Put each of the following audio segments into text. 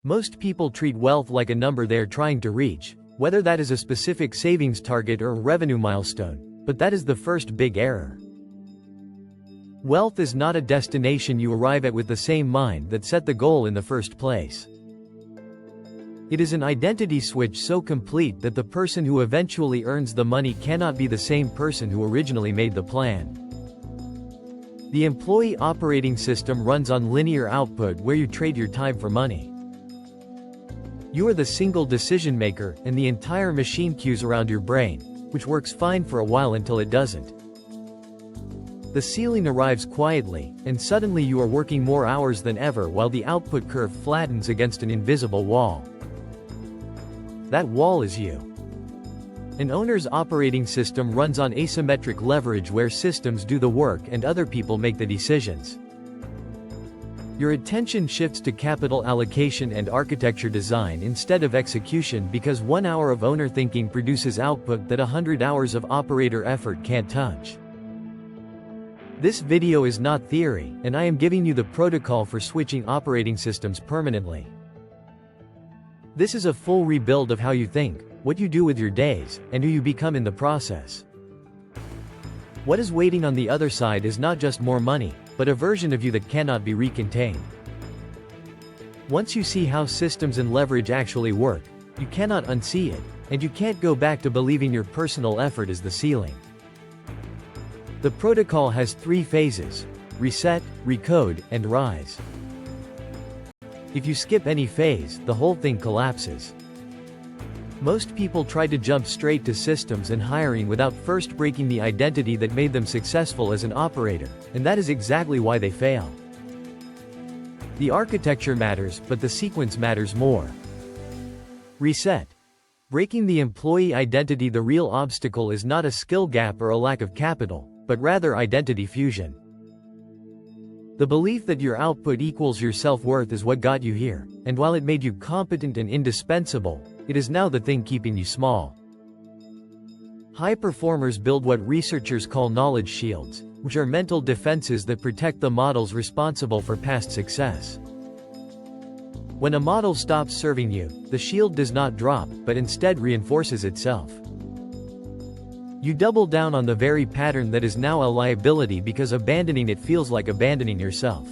Most people treat wealth like a number they are trying to reach, whether that is a specific savings target or a revenue milestone, but that is the first big error. Wealth is not a destination you arrive at with the same mind that set the goal in the first place. It is an identity switch so complete that the person who eventually earns the money cannot be the same person who originally made the plan. The employee operating system runs on linear output where you trade your time for money. You are the single decision maker, and the entire machine queues around your brain, which works fine for a while until it doesn't. The ceiling arrives quietly, and suddenly you are working more hours than ever while the output curve flattens against an invisible wall. That wall is you. An owner's operating system runs on asymmetric leverage where systems do the work and other people make the decisions. Your attention shifts to capital allocation and architecture design instead of execution because 1 hour of owner thinking produces output that 100 hours of operator effort can't touch. This video is not theory, and I am giving you the protocol for switching operating systems permanently. This is a full rebuild of how you think, what you do with your days, and who you become in the process. What is waiting on the other side is not just more money, but a version of you that cannot be recontained. Once you see how systems and leverage actually work, you cannot unsee it, and you can't go back to believing your personal effort is the ceiling. The protocol has 3 phases: reset, recode, and rise. If you skip any phase, the whole thing collapses. Most people try to jump straight to systems and hiring without first breaking the identity that made them successful as an operator, and that is exactly why they fail. The architecture matters, but the sequence matters more. Reset. Breaking the employee identity. The real obstacle is not a skill gap or a lack of capital, but rather identity fusion. The belief that your output equals your self-worth is what got you here, and while it made you competent and indispensable, it is now the thing keeping you small. High performers build what researchers call knowledge shields, which are mental defenses that protect the models responsible for past success. When a model stops serving you, the shield does not drop, but instead reinforces itself. You double down on the very pattern that is now a liability because abandoning it feels like abandoning yourself.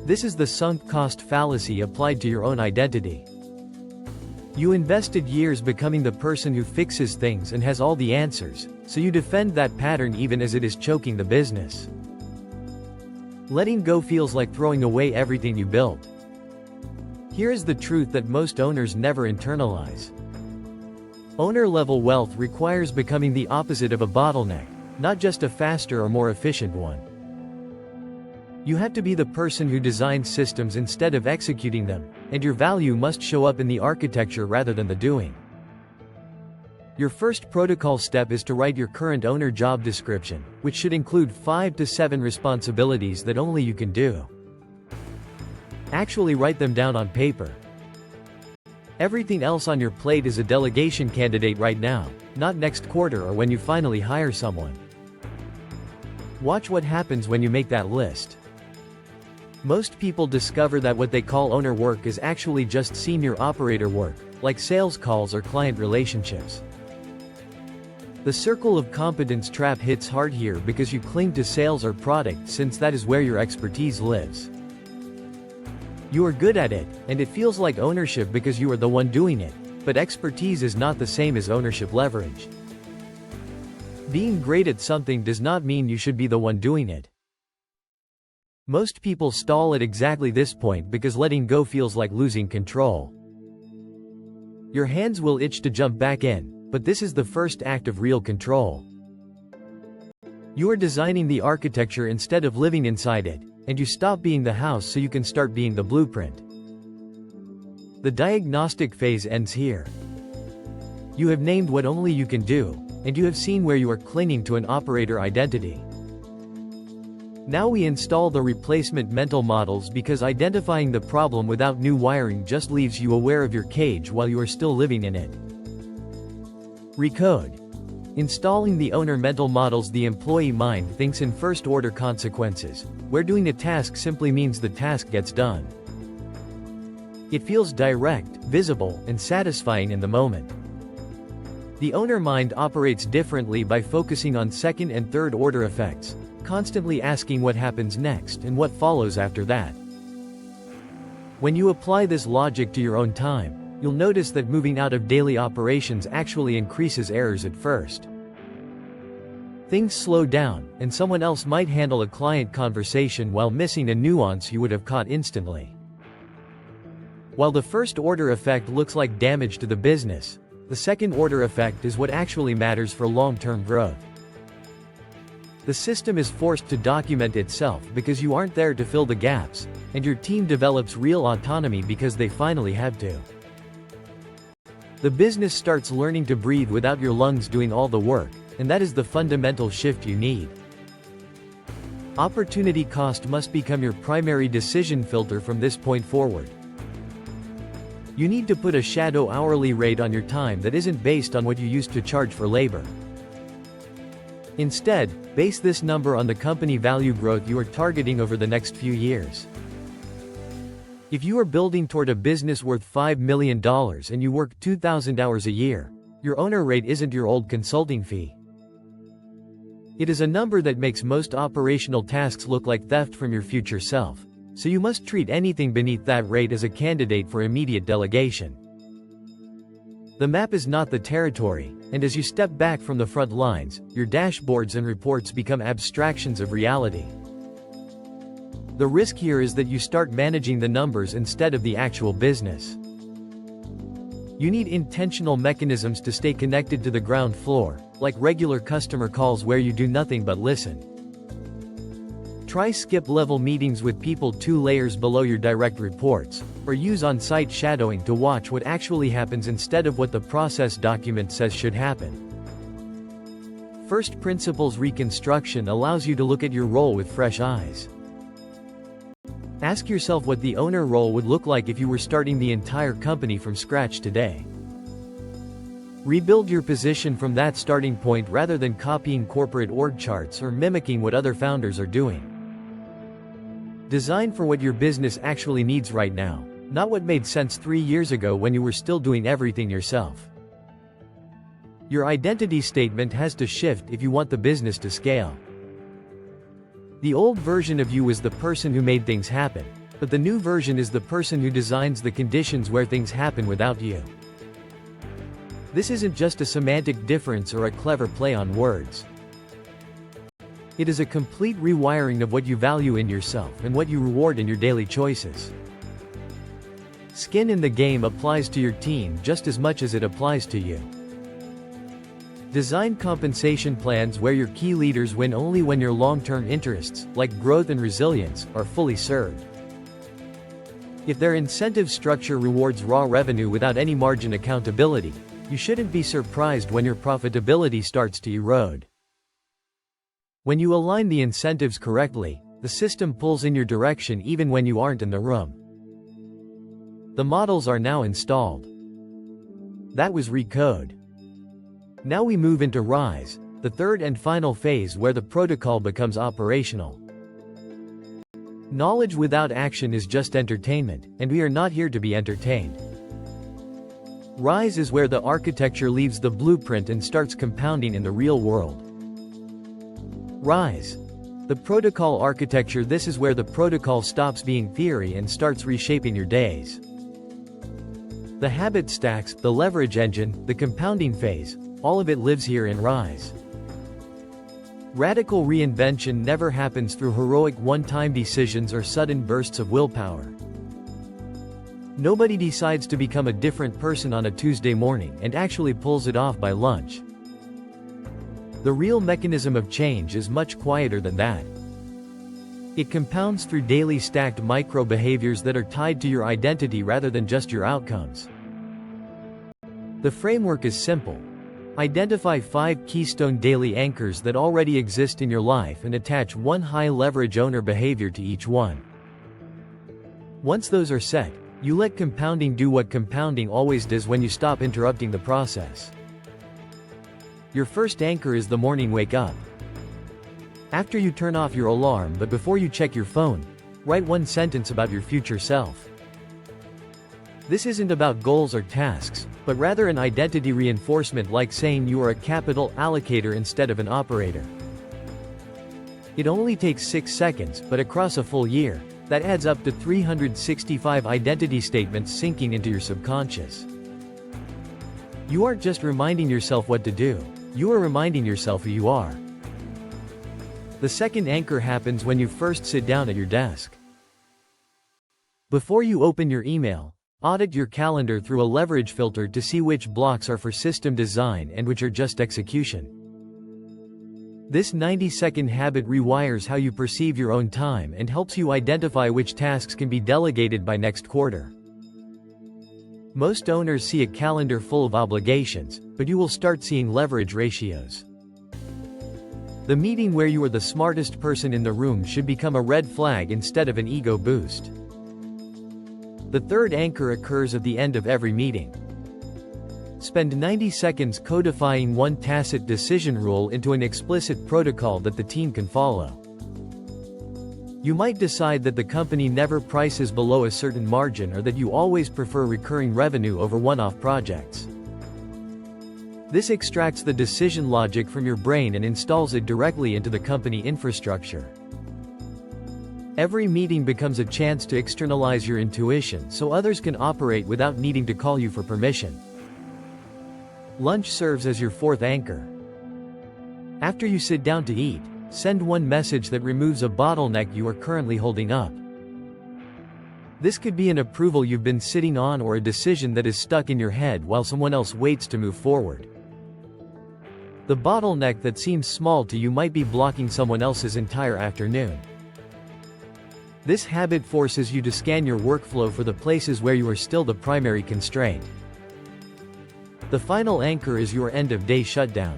This is the sunk cost fallacy applied to your own identity. You invested years becoming the person who fixes things and has all the answers, so you defend that pattern even as it is choking the business. Letting go feels like throwing away everything you built. Here is the truth that most owners never internalize. Owner-level wealth requires becoming the opposite of a bottleneck, not just a faster or more efficient one. You have to be the person who designs systems instead of executing them, and your value must show up in the architecture rather than the doing. Your first protocol step is to write your current owner job description, which should include 5 to 7 responsibilities that only you can do. Actually write them down on paper. Everything else on your plate is a delegation candidate right now, not next quarter or when you finally hire someone. Watch what happens when you make that list. Most people discover that what they call owner work is actually just senior operator work, like sales calls or client relationships. The circle of competence trap hits hard here because you cling to sales or product since that is where your expertise lives. You are good at it, and it feels like ownership because you are the one doing it, but expertise is not the same as ownership leverage. Being great at something does not mean you should be the one doing it. Most people stall at exactly this point because letting go feels like losing control. Your hands will itch to jump back in, but this is the first act of real control. You are designing the architecture instead of living inside it, and you stop being the house so you can start being the blueprint. The diagnostic phase ends here. You have named what only you can do, and you have seen where you are clinging to an operator identity. Now we install the replacement mental models because identifying the problem without new wiring just leaves you aware of your cage while you are still living in it. RECODE. Installing the owner mental models. The employee mind thinks in first-order consequences, where doing a task simply means the task gets done. It feels direct, visible, and satisfying in the moment. The owner mind operates differently by focusing on second and third order effects, constantly asking what happens next and what follows after that. When you apply this logic to your own time, you'll notice that moving out of daily operations actually increases errors at first. Things slow down, and someone else might handle a client conversation while missing a nuance you would have caught instantly. While the first order effect looks like damage to the business, the second order effect is what actually matters for long-term growth. The system is forced to document itself because you aren't there to fill the gaps, and your team develops real autonomy because they finally had to. The business starts learning to breathe without your lungs doing all the work, and that is the fundamental shift you need. Opportunity cost must become your primary decision filter from this point forward. You need to put a shadow hourly rate on your time that isn't based on what you used to charge for labor. Instead, base this number on the company value growth you are targeting over the next few years. If you are building toward a business worth $5 million and you work 2,000 hours a year, your owner rate isn't your old consulting fee. It is a number that makes most operational tasks look like theft from your future self, so you must treat anything beneath that rate as a candidate for immediate delegation. The map is not the territory, and as you step back from the front lines, your dashboards and reports become abstractions of reality. The risk here is that you start managing the numbers instead of the actual business. You need intentional mechanisms to stay connected to the ground floor, like regular customer calls where you do nothing but listen. Try skip-level meetings with people 2 layers below your direct reports, or use on-site shadowing to watch what actually happens instead of what the process document says should happen. First principles reconstruction allows you to look at your role with fresh eyes. Ask yourself what the owner role would look like if you were starting the entire company from scratch today. Rebuild your position from that starting point rather than copying corporate org charts or mimicking what other founders are doing. Design for what your business actually needs right now, not what made sense 3 years ago when you were still doing everything yourself. Your identity statement has to shift if you want the business to scale. The old version of you is the person who made things happen, but the new version is the person who designs the conditions where things happen without you. This isn't just a semantic difference or a clever play on words. It is a complete rewiring of what you value in yourself and what you reward in your daily choices. Skin in the game applies to your team just as much as it applies to you. Design compensation plans where your key leaders win only when your long-term interests, like growth and resilience, are fully served. If their incentive structure rewards raw revenue without any margin accountability, you shouldn't be surprised when your profitability starts to erode. When you align the incentives correctly, the system pulls in your direction even when you aren't in the room. The models are now installed. That was RECODE. Now we move into RISE, the third and final phase where the protocol becomes operational. Knowledge without action is just entertainment, and we are not here to be entertained. RISE is where the architecture leaves the blueprint and starts compounding in the real world. RISE. The protocol architecture. This is where the protocol stops being theory and starts reshaping your days. The habit stacks, the leverage engine, the compounding phase, all of it lives here in RISE. Radical reinvention never happens through heroic one-time decisions or sudden bursts of willpower. Nobody decides to become a different person on a Tuesday morning and actually pulls it off by lunch. The real mechanism of change is much quieter than that. It compounds through daily stacked micro-behaviors that are tied to your identity rather than just your outcomes. The framework is simple. Identify 5 Keystone daily anchors that already exist in your life and attach one high-leverage owner behavior to each one. Once those are set, you let compounding do what compounding always does when you stop interrupting the process. Your first anchor is the morning wake up. After you turn off your alarm but before you check your phone, write one sentence about your future self. This isn't about goals or tasks, but rather an identity reinforcement, like saying you are a capital allocator instead of an operator. It only takes 6 seconds, but across a full year, that adds up to 365 identity statements sinking into your subconscious. You aren't just reminding yourself what to do, you are reminding yourself who you are. The second anchor happens when you first sit down at your desk. Before you open your email, audit your calendar through a leverage filter to see which blocks are for system design and which are just execution. This 90-second habit rewires how you perceive your own time and helps you identify which tasks can be delegated by next quarter. Most owners see a calendar full of obligations, but you will start seeing leverage ratios. The meeting where you are the smartest person in the room should become a red flag instead of an ego boost. The third anchor occurs at the end of every meeting. Spend 90 seconds codifying one tacit decision rule into an explicit protocol that the team can follow. You might decide that the company never prices below a certain margin, or that you always prefer recurring revenue over one-off projects. This extracts the decision logic from your brain and installs it directly into the company infrastructure. Every meeting becomes a chance to externalize your intuition so others can operate without needing to call you for permission. Lunch serves as your fourth anchor. After you sit down to eat, send one message that removes a bottleneck you are currently holding up. This could be an approval you've been sitting on, or a decision that is stuck in your head while someone else waits to move forward. The bottleneck that seems small to you might be blocking someone else's entire afternoon. This habit forces you to scan your workflow for the places where you are still the primary constraint. The final anchor is your end-of-day shutdown.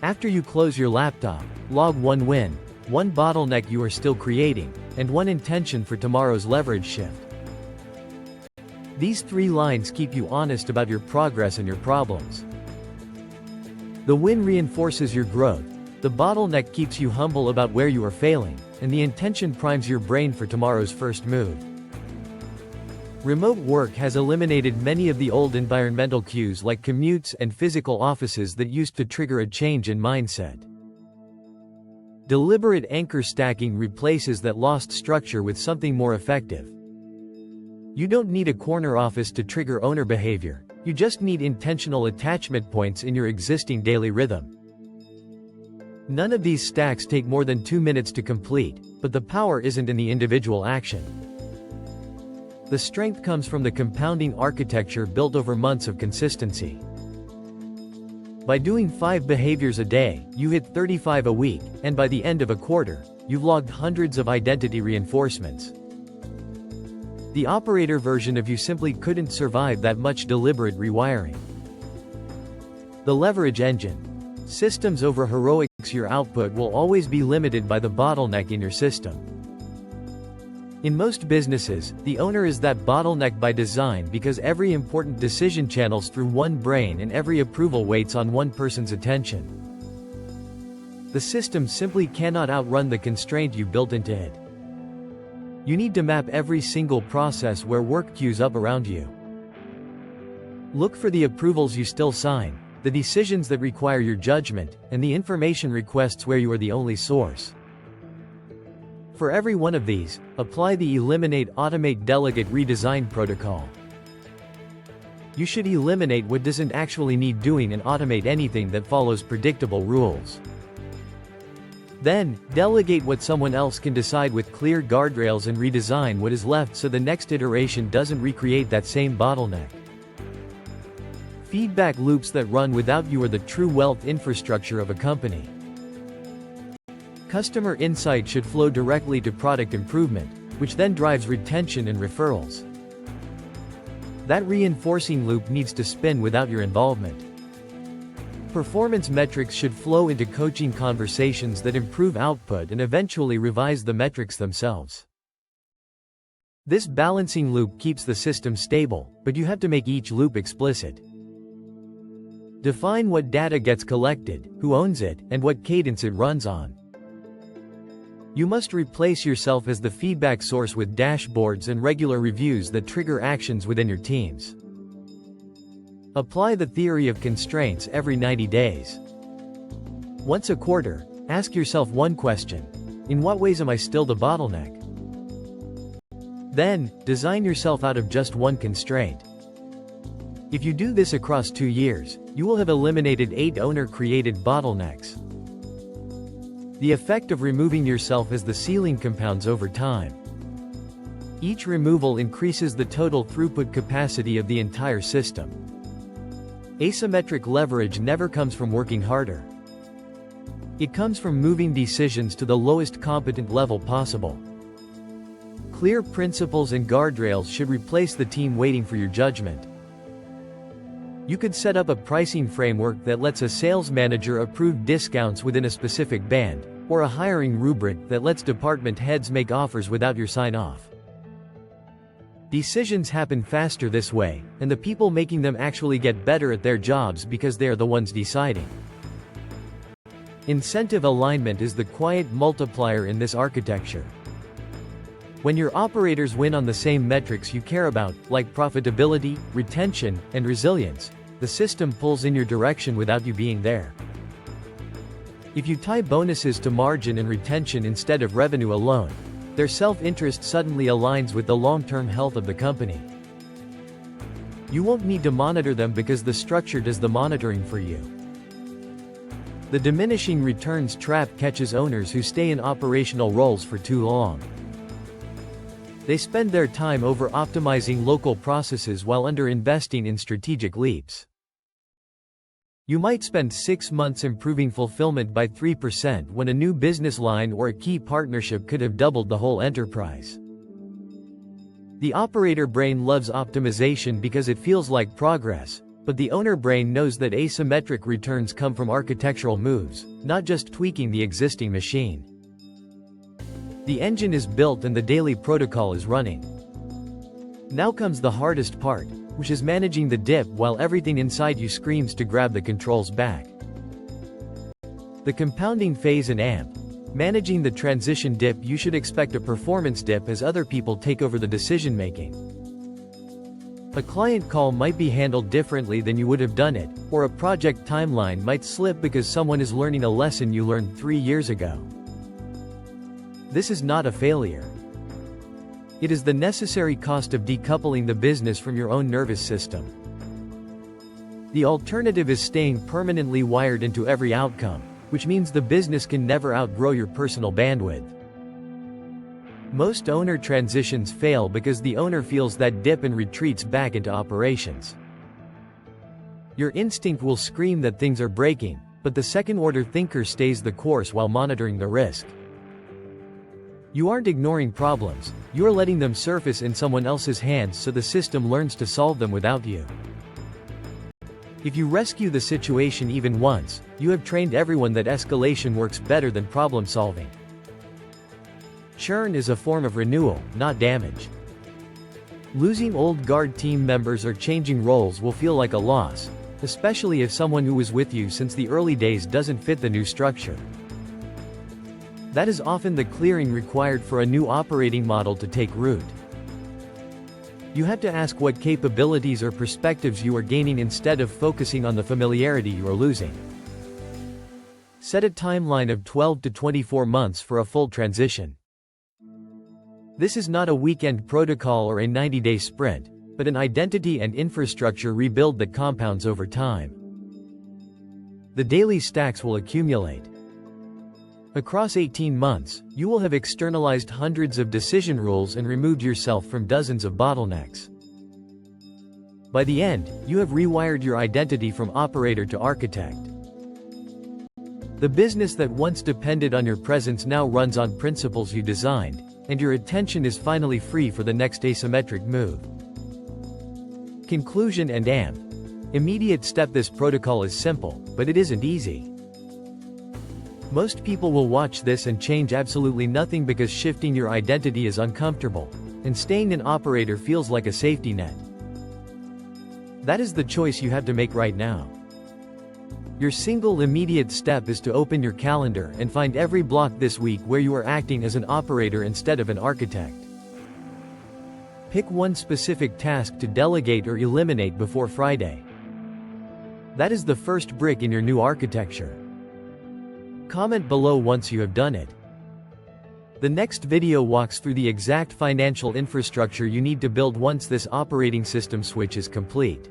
After you close your laptop, log one win, one bottleneck you are still creating, and one intention for tomorrow's leverage shift. These 3 lines keep you honest about your progress and your problems. The win reinforces your growth, the bottleneck keeps you humble about where you are failing, and the intention primes your brain for tomorrow's first move. Remote work has eliminated many of the old environmental cues like commutes and physical offices that used to trigger a change in mindset. Deliberate anchor stacking replaces that lost structure with something more effective. You don't need a corner office to trigger owner behavior, you just need intentional attachment points in your existing daily rhythm. None of these stacks take more than 2 minutes to complete, but the power isn't in the individual action. The strength comes from the compounding architecture built over months of consistency. By doing 5 behaviors a day, you hit 35 a week, and by the end of a quarter, you've logged hundreds of identity reinforcements. The operator version of you simply couldn't survive that much deliberate rewiring. The leverage engine. Systems over heroics. Your output will always be limited by the bottleneck in your system. In most businesses, the owner is that bottleneck by design, because every important decision channels through one brain and every approval waits on one person's attention. The system simply cannot outrun the constraint you built into it. You need to map every single process where work queues up around you. Look for the approvals you still sign, the decisions that require your judgment, and the information requests where you are the only source. For every one of these, apply the Eliminate Automate Delegate Redesign protocol. You should eliminate what doesn't actually need doing and automate anything that follows predictable rules. Then, delegate what someone else can decide with clear guardrails, and redesign what is left so the next iteration doesn't recreate that same bottleneck. Feedback loops that run without you are the true wealth infrastructure of a company. Customer insight should flow directly to product improvement, which then drives retention and referrals. That reinforcing loop needs to spin without your involvement. Performance metrics should flow into coaching conversations that improve output and eventually revise the metrics themselves. This balancing loop keeps the system stable, but you have to make each loop explicit. Define what data gets collected, who owns it, and what cadence it runs on. You must replace yourself as the feedback source with dashboards and regular reviews that trigger actions within your teams. Apply the theory of constraints every 90 days. Once a quarter, ask yourself one question: in what ways am I still the bottleneck? Then, design yourself out of just one constraint. If you do this across 2 years, you will have eliminated 8 owner-created bottlenecks. The effect of removing yourself as the ceiling compounds over time. Each removal increases the total throughput capacity of the entire system. Asymmetric leverage never comes from working harder. It comes from moving decisions to the lowest competent level possible. Clear principles and guardrails should replace the team waiting for your judgment. You could set up a pricing framework that lets a sales manager approve discounts within a specific band, or a hiring rubric that lets department heads make offers without your sign-off. Decisions happen faster this way, and the people making them actually get better at their jobs because they are the ones deciding. Incentive alignment is the quiet multiplier in this architecture. When your operators win on the same metrics you care about, like profitability, retention, and resilience, the system pulls in your direction without you being there. If you tie bonuses to margin and retention instead of revenue alone, their self-interest suddenly aligns with the long-term health of the company. You won't need to monitor them because the structure does the monitoring for you. The diminishing returns trap catches owners who stay in operational roles for too long. They spend their time over-optimizing local processes while under-investing in strategic leaps. You might spend 6 months improving fulfillment by 3% when a new business line or a key partnership could have doubled the whole enterprise. The operator brain loves optimization because it feels like progress, but the owner brain knows that asymmetric returns come from architectural moves, not just tweaking the existing machine. The engine is built and the daily protocol is running. Now comes the hardest part, which is managing the dip while everything inside you screams to grab the controls back. The compounding phase and AMP. Managing the transition dip. You should expect a performance dip as other people take over the decision-making. A client call might be handled differently than you would have done it, or a project timeline might slip because someone is learning a lesson you learned 3 years ago. This is not a failure. It is the necessary cost of decoupling the business from your own nervous system. The alternative is staying permanently wired into every outcome, which means the business can never outgrow your personal bandwidth. Most owner transitions fail because the owner feels that dip and retreats back into operations. Your instinct will scream that things are breaking, but the second-order thinker stays the course while monitoring the risk. You aren't ignoring problems, you are letting them surface in someone else's hands so the system learns to solve them without you. If you rescue the situation even once, you have trained everyone that escalation works better than problem solving. Churn is a form of renewal, not damage. Losing old guard team members or changing roles will feel like a loss, especially if someone who was with you since the early days doesn't fit the new structure. That is often the clearing required for a new operating model to take root. You have to ask what capabilities or perspectives you are gaining instead of focusing on the familiarity you are losing. Set a timeline of 12 to 24 months for a full transition. This is not a weekend protocol or a 90-day sprint, but an identity and infrastructure rebuild that compounds over time. The daily stacks will accumulate. Across 18 months, you will have externalized hundreds of decision rules and removed yourself from dozens of bottlenecks. By the end, you have rewired your identity from operator to architect. The business that once depended on your presence now runs on principles you designed, and your attention is finally free for the next asymmetric move. Conclusion and AMP. Immediate step. This protocol is simple, but it isn't easy. Most people will watch this and change absolutely nothing because shifting your identity is uncomfortable, and staying an operator feels like a safety net. That is the choice you have to make right now. Your single immediate step is to open your calendar and find every block this week where you are acting as an operator instead of an architect. Pick one specific task to delegate or eliminate before Friday. That is the first brick in your new architecture. Comment below once you have done it. The next video walks through the exact financial infrastructure you need to build once this operating system switch is complete.